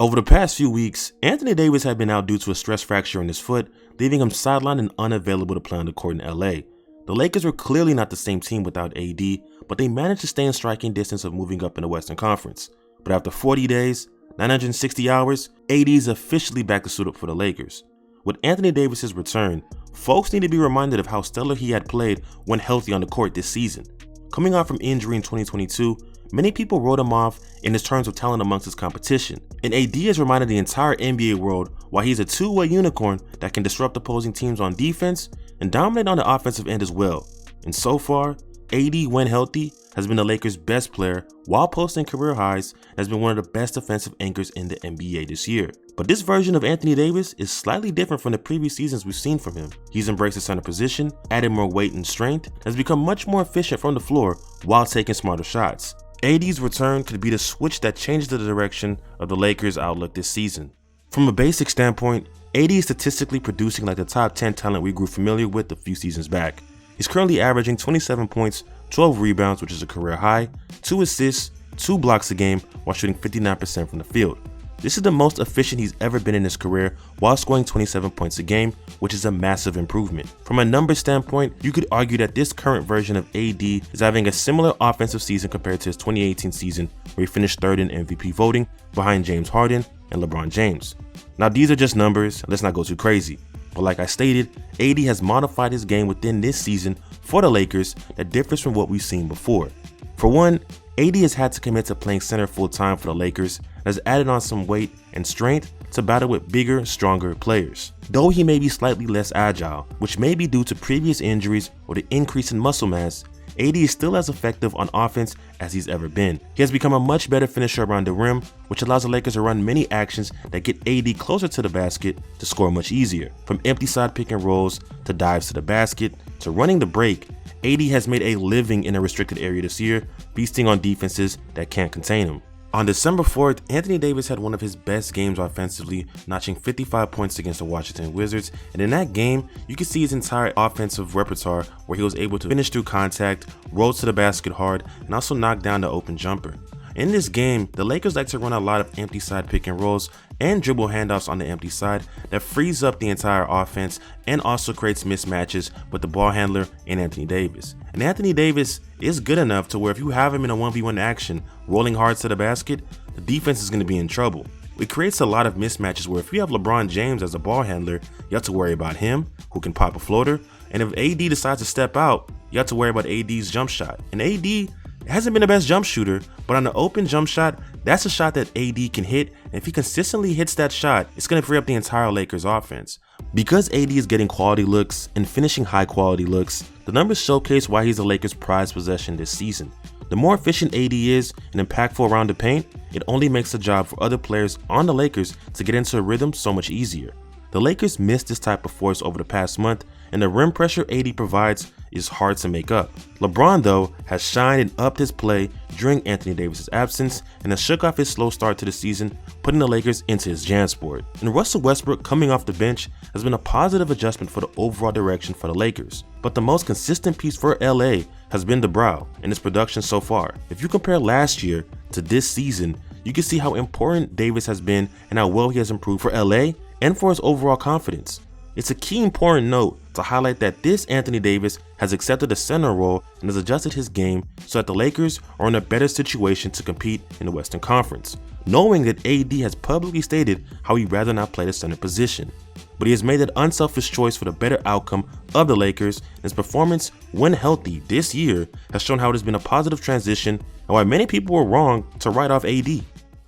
Over the past few weeks, Anthony Davis had been out due to a stress fracture in his foot, leaving him sidelined and unavailable to play on the court in LA. The Lakers were clearly not the same team without AD, but they managed to stay in striking distance of moving up in the Western Conference. But after 40 days, 960 hours, AD is officially back to suit up for the Lakers. With Anthony Davis' return, folks need to be reminded of how stellar he had played when healthy on the court this season. Coming off from injury in 2022, many people wrote him off in his terms of talent amongst his competition, and AD has reminded the entire NBA world why he's a two-way unicorn that can disrupt opposing teams on defense and dominate on the offensive end as well. And so far, AD, when healthy, has been the Lakers' best player while posting career highs and has been one of the best defensive anchors in the NBA this year. But this version of Anthony Davis is slightly different from the previous seasons we've seen from him. He's embraced the center position, added more weight and strength, and has become much more efficient from the floor while taking smarter shots. AD's return could be the switch that changes the direction of the Lakers' outlook this season. From a basic standpoint, AD is statistically producing like the top 10 talent we grew familiar with a few seasons back. He's currently averaging 27 points, 12 rebounds, which is a career high, 2 assists, 2 blocks a game while shooting 59% from the field. This is the most efficient he's ever been in his career while scoring 27 points a game, which is a massive improvement. From a numbers standpoint, you could argue that this current version of AD is having a similar offensive season compared to his 2018 season where he finished third in MVP voting behind James Harden and LeBron James. Now these are just numbers, let's not go too crazy. But like I stated, AD has modified his game within this season for the Lakers that differs from what we've seen before. For one, AD has had to commit to playing center full time for the Lakers and has added on some weight and strength to battle with bigger, stronger players. Though he may be slightly less agile, which may be due to previous injuries or the increase in muscle mass, AD is still as effective on offense as he's ever been. He has become a much better finisher around the rim, which allows the Lakers to run many actions that get AD closer to the basket to score much easier. From empty side pick and rolls, to dives to the basket, to running the break, AD has made a living in a restricted area this year, feasting on defenses that can't contain him. On December 4th, Anthony Davis had one of his best games offensively, notching 55 points against the Washington Wizards, and in that game, you could see his entire offensive repertoire where he was able to finish through contact, roll to the basket hard, and also knock down the open jumper. In this game, the Lakers like to run a lot of empty side pick and rolls and dribble handoffs on the empty side that frees up the entire offense and also creates mismatches with the ball handler and Anthony Davis. And Anthony Davis is good enough to where if you have him in a 1v1 action rolling hard to the basket, the defense is going to be in trouble. It creates a lot of mismatches where if you have LeBron James as a ball handler, you have to worry about him, who can pop a floater, and if AD decides to step out, you have to worry about AD's jump shot. And AD hasn't been the best jump shooter, but on the open jump shot, that's a shot that AD can hit, and if he consistently hits that shot, it's going to free up the entire Lakers offense. Because AD is getting quality looks and finishing high quality looks, the numbers showcase why he's the Lakers' prized possession this season. The more efficient AD is and impactful around the paint, it only makes the job for other players on the Lakers to get into a rhythm so much easier. The Lakers missed this type of force over the past month, and the rim pressure AD provides is hard to make up. LeBron, though, has shined and upped his play during Anthony Davis' absence and has shook off his slow start to the season, putting the Lakers into his JanSport. And Russell Westbrook coming off the bench has been a positive adjustment for the overall direction for the Lakers. But the most consistent piece for LA has been DeBrow and his production so far. If you compare last year to this season, you can see how important Davis has been and how well he has improved for LA and for his overall confidence. It's a key important note to highlight that this Anthony Davis has accepted a center role and has adjusted his game so that the Lakers are in a better situation to compete in the Western Conference, knowing that AD has publicly stated how he'd rather not play the center position. But he has made that unselfish choice for the better outcome of the Lakers, and his performance when healthy this year has shown how it has been a positive transition and why many people were wrong to write off AD.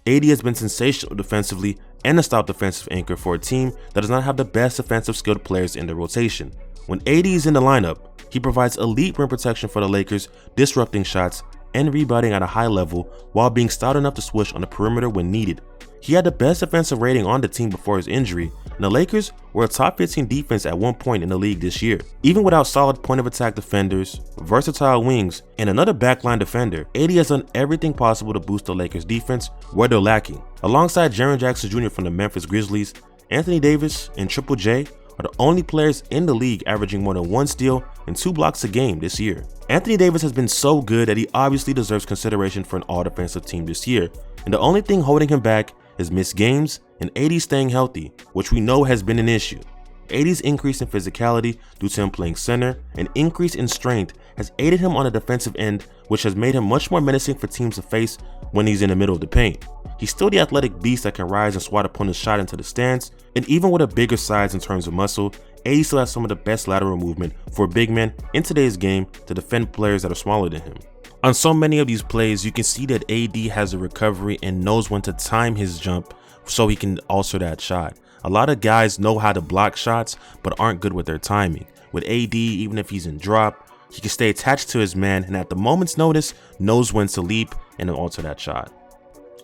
AD has been sensational defensively and a stout defensive anchor for a team that does not have the best defensive skilled players in their rotation. When AD is in the lineup, he provides elite rim protection for the Lakers, disrupting shots and rebounding at a high level while being stout enough to switch on the perimeter when needed. He had the best defensive rating on the team before his injury, and the Lakers were a top 15 defense at one point in the league this year. Even without solid point of attack defenders, versatile wings, and another backline defender, AD has done everything possible to boost the Lakers defense where they're lacking. Alongside Jaren Jackson Jr. from the Memphis Grizzlies, Anthony Davis and Triple J are the only players in the league averaging more than 1 steal and 2 blocks a game this year. Anthony Davis has been so good that he obviously deserves consideration for an all-defensive team this year, and the only thing holding him back is missed games and AD staying healthy, which we know has been an issue. AD's increase in physicality due to him playing center and increase in strength has aided him on the defensive end, which has made him much more menacing for teams to face when he's in the middle of the paint. He's still the athletic beast that can rise and swat opponent's shot into the stands, and even with a bigger size in terms of muscle, AD still has some of the best lateral movement for a big man in today's game to defend players that are smaller than him. On so many of these plays, you can see that AD has a recovery and knows when to time his jump so he can alter that shot. A lot of guys know how to block shots but aren't good with their timing. With AD, even if he's in drop, he can stay attached to his man and at the moment's notice knows when to leap and alter that shot.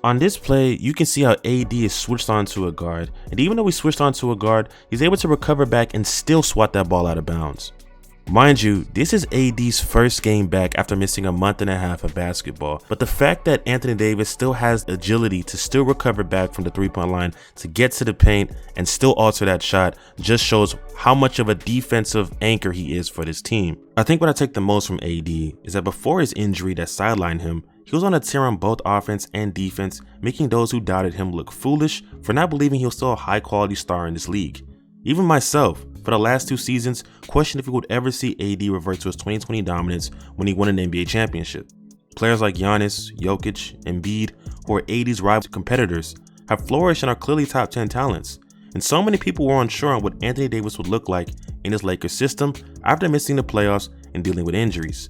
On this play, you can see how AD is switched onto a guard, and even though he switched onto a guard, he's able to recover back and still swat that ball out of bounds. Mind you, this is AD's first game back after missing a month and a half of basketball, but the fact that Anthony Davis still has agility to still recover back from the three-point line to get to the paint and still alter that shot just shows how much of a defensive anchor he is for this team. I think what I take the most from AD is that before his injury that sidelined him, he was on a tear on both offense and defense, making those who doubted him look foolish for not believing he was still a high-quality star in this league. Even myself, for the last 2 seasons, questioned if we would ever see AD revert to his 2020 dominance when he won an NBA championship. Players like Giannis, Jokic, Embiid, who are AD's rival competitors, have flourished and are clearly top 10 talents. And so many people were unsure on what Anthony Davis would look like in his Lakers system after missing the playoffs and dealing with injuries.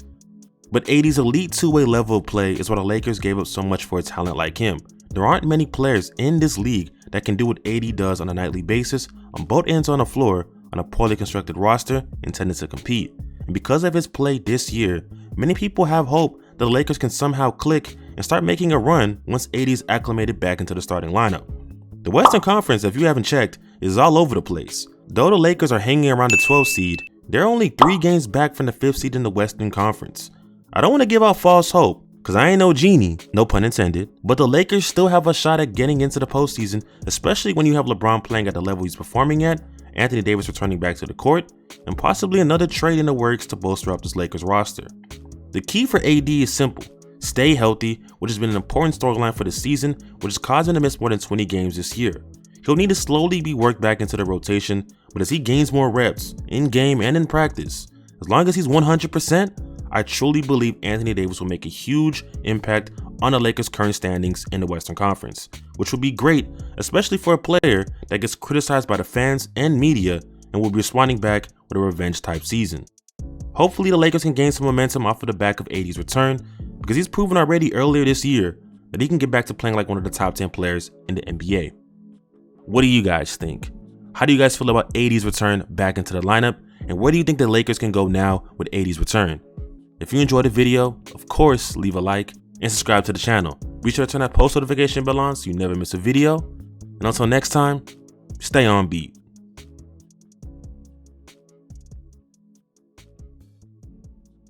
But AD's elite two-way level of play is why the Lakers gave up so much for a talent like him. There aren't many players in this league that can do what AD does on a nightly basis on both ends on the floor on a poorly constructed roster intended to compete. And because of his play this year, many people have hope that the Lakers can somehow click and start making a run once AD is acclimated back into the starting lineup. The Western Conference, if you haven't checked, is all over the place. Though the Lakers are hanging around the 12th seed, they're only 3 games back from the 5th seed in the Western Conference. I don't want to give out false hope, because I ain't no genie, no pun intended, but the Lakers still have a shot at getting into the postseason, especially when you have LeBron playing at the level he's performing at, Anthony Davis returning back to the court, and possibly another trade in the works to bolster up this Lakers roster. The key for AD is simple: stay healthy, which has been an important storyline for the season, which has caused him to miss more than 20 games this year. He'll need to slowly be worked back into the rotation, but as he gains more reps, in game and in practice, as long as he's 100%, I truly believe Anthony Davis will make a huge impact on the Lakers' current standings in the Western Conference, which would be great, especially for a player that gets criticized by the fans and media and will be responding back with a revenge-type season. Hopefully, the Lakers can gain some momentum off of the back of AD's return, because he's proven already earlier this year that he can get back to playing like one of the top 10 players in the NBA. What do you guys think? How do you guys feel about AD's return back into the lineup, and where do you think the Lakers can go now with AD's return? If you enjoyed the video, of course, leave a like and subscribe to the channel. Be sure to turn that post notification bell on so you never miss a video. And until next time, stay on beat.